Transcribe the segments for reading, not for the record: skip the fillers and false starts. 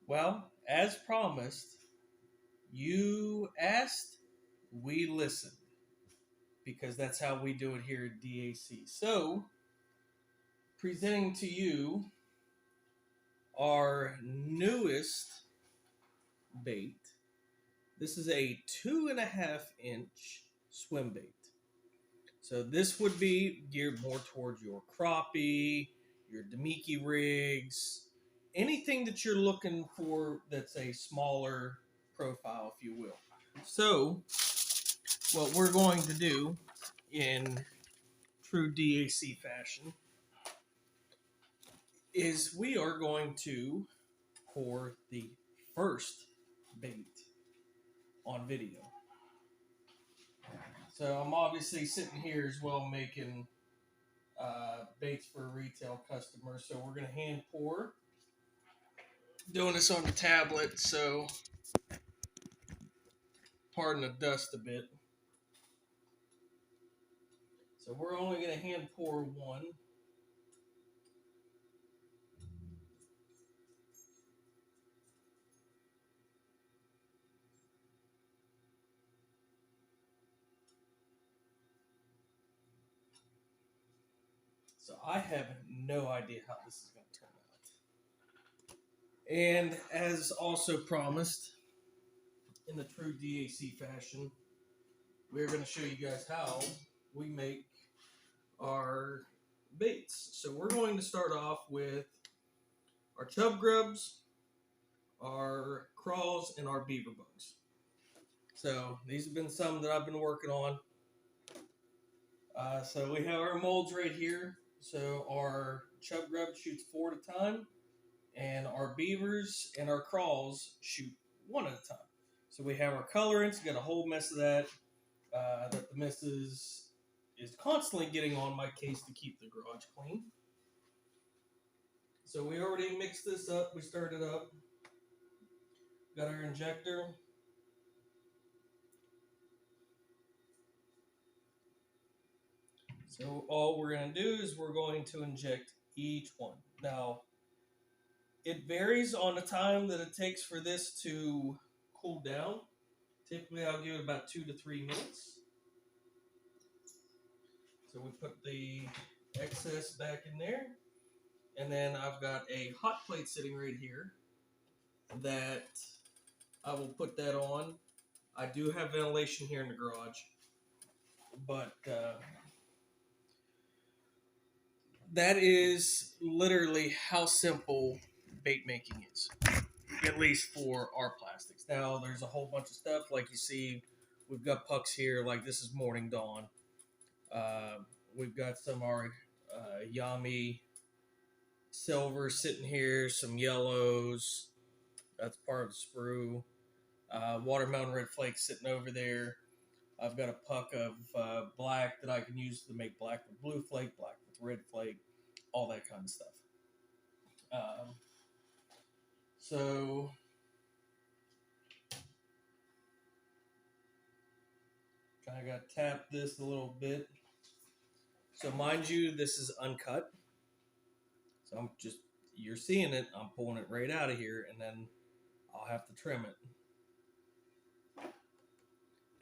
Well, as promised, you asked, we listened, because that's how we do it here at DAC. So, presenting to you our newest bait. This is a 2.5 inch swim bait. So this would be geared more towards your crappie, your Demiki rigs, anything that you're looking for that's a smaller profile, if you will. So what we're going to do in true DAC fashion is we are going to pour the first bait on video. So I'm obviously sitting here as well making baits for a retail customer. So we're going to hand pour. Doing this on the tablet, so pardon the dust a bit. So we're only going to hand pour one. So I have no idea how this is going to turn out. And as also promised, in the true DAC fashion, we're going to show you guys how we make our baits. So we're going to start off with our Chub Grubs, our Craws, and our Beaver Bugs. So these have been some that I've been working on. So we have our molds right here. So our Chub Grub shoots 4 at a time, and our Beavers and our Craws shoot 1 at a time. So we have our colorants, got a whole mess of that that the missus is constantly getting on my case to keep the garage clean. So we already mixed this up. We started up. Got our injector. So all we're going to do is we're going to inject each one. Now, it varies on the time that it takes for this to cool down. Typically, I'll give it about 2 to 3 minutes. So we put the excess back in there. And then I've got a hot plate sitting right here that I will put that on. I do have ventilation here in the garage, but that is literally how simple bait making is, at least for our plastics. Now, there's a whole bunch of stuff, like you see, we've got pucks here, like this is Morning Dawn. We've got some of our Yami silver sitting here, some yellows, that's part of the sprue. Watermelon red flake sitting over there. I've got a puck of black that I can use to make black with blue flake, black with red flake, all that kind of stuff. So kind of got to tap this a little bit. So mind you, this is uncut. So I'm just, you're seeing it, I'm pulling it right out of here, and then I'll have to trim it.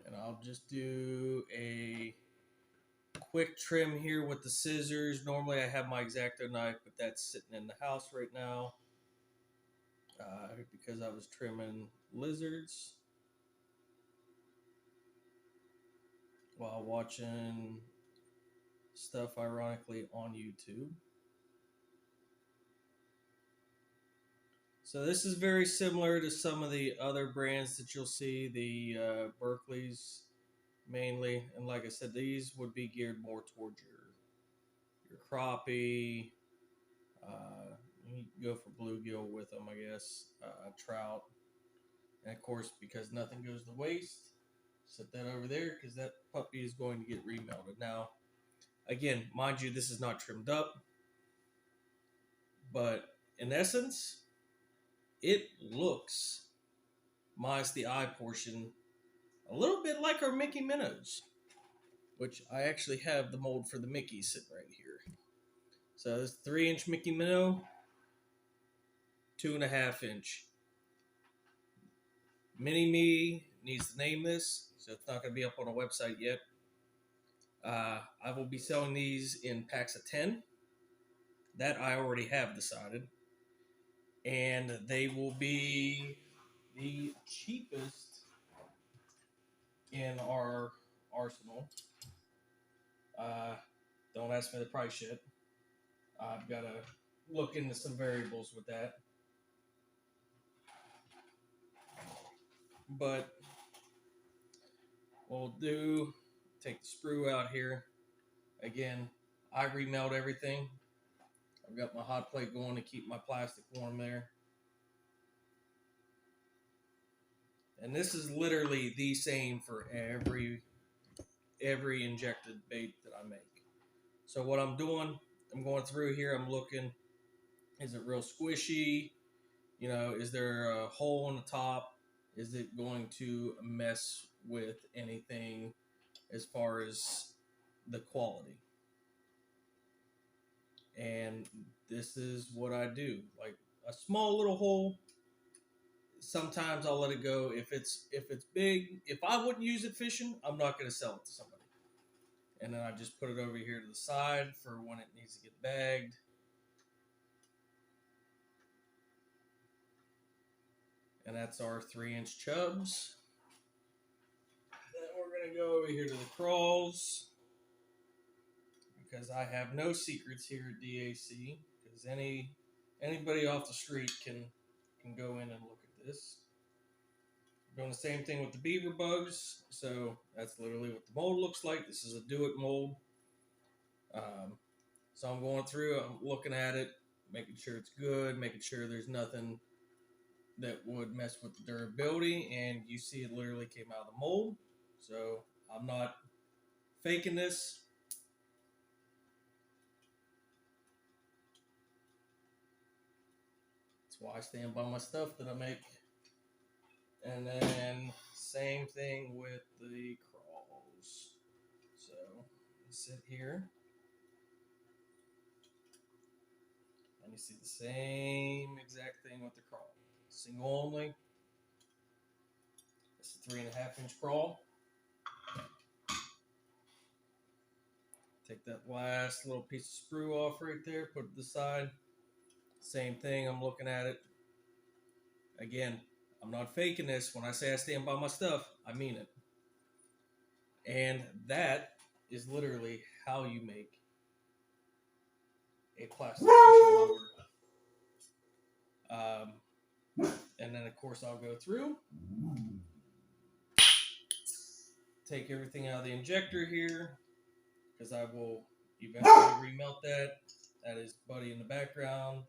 And I'll just do a quick trim here with the scissors. Normally I have my X-Acto knife, but that's sitting in the house right now because I was trimming lizards while watching stuff, ironically, on YouTube. So this is very similar to some of the other brands that you'll see, the Berkeley's mainly. And like I said, these would be geared more towards your crappie. You can go for bluegill with them, I guess. Trout. And of course, because nothing goes to waste, set that over there because that puppy is going to get remelted. Now, again, mind you, this is not trimmed up. But in essence, it looks, minus the eye portion, a little bit like our Mickey minnows, which I actually have the mold for the Mickey sitting right here. So this 3-inch Mickey minnow, 2.5 inch Mini-Me needs to name this, so it's not going to be up on a website yet. I will be selling these in packs of 10. That I already have decided. And they will be the cheapest in our arsenal. Don't ask me the price yet. I've got to look into some variables with that. But we'll take the sprue out here. Again, I remelt everything. I've got my hot plate going to keep my plastic warm there. And this is literally the same for every injected bait that I make. So what I'm doing, I'm going through here, I'm looking, is it real squishy? You know, is there a hole on the top? Is it going to mess with anything as far as the quality? And this is what I do. Like a small little hole, sometimes I'll let it go. If it's big, if I wouldn't use it fishing, I'm not going to sell it to somebody. And then I just put it over here to the side for when it needs to get bagged. And that's our 3-inch chubs. Then we're going to go over here to the Craws, because I have no secrets here at DAC, because anybody off the street can go in and look at this. We're doing the same thing with the Beaver Bugs, so that's literally what the mold looks like. This is a do-it mold. So I'm going through, I'm looking at it, making sure it's good, making sure there's nothing that would mess with the durability, and you see it literally came out of the mold. So I'm not faking this. That's why I stand by my stuff that I make. And then same thing with the Craws. So sit here. And you see the same exact thing with the crawl. Single only. It's a 3.5-inch crawl. Take that last little piece of sprue off right there, put it to the side. Same thing, I'm looking at it. Again, I'm not faking this. When I say I stand by my stuff, I mean it. And that is literally how you make a plastic fishing lure. And then, of course, I'll go through, take everything out of the injector here, because I will eventually remelt that. That is Buddy in the background.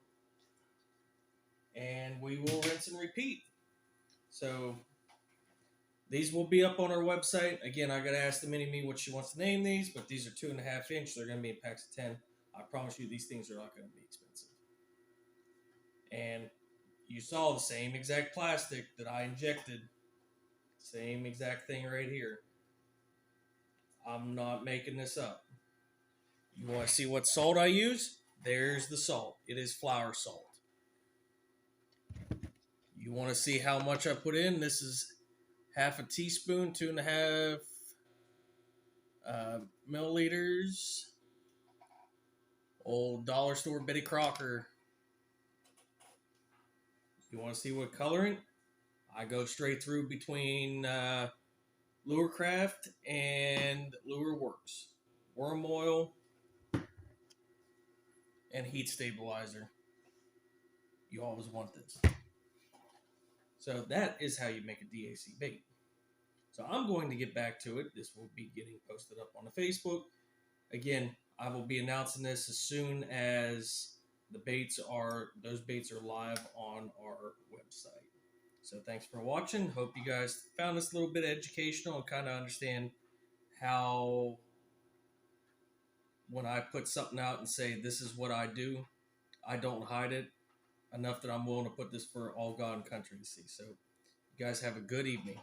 And we will rinse and repeat. So these will be up on our website. Again, I got to ask the Mini-Me what she wants to name these, but these are 2.5-inch. They're going to be in packs of 10. I promise you these things are not going to be expensive. And you saw the same exact plastic that I injected. Same exact thing right here. I'm not making this up. You want to see what salt I use? There's the salt. It is flour salt. You want to see how much I put in? This is half a teaspoon, 2.5 milliliters. Old dollar store Betty Crocker. You want to see what coloring? I go straight through between Lurecraft and Lure Works. Worm oil and heat stabilizer. You always want this. So that is how you make a DAC bait. So I'm going to get back to it. This will be getting posted up on the Facebook. Again, I will be announcing this as soon as those baits are live on our website. So thanks for watching. Hope you guys found this a little bit educational and kind of understand how when I put something out and say this is what I do, I don't hide it enough that I'm willing to put this for all God and country to see. So you guys have a good evening.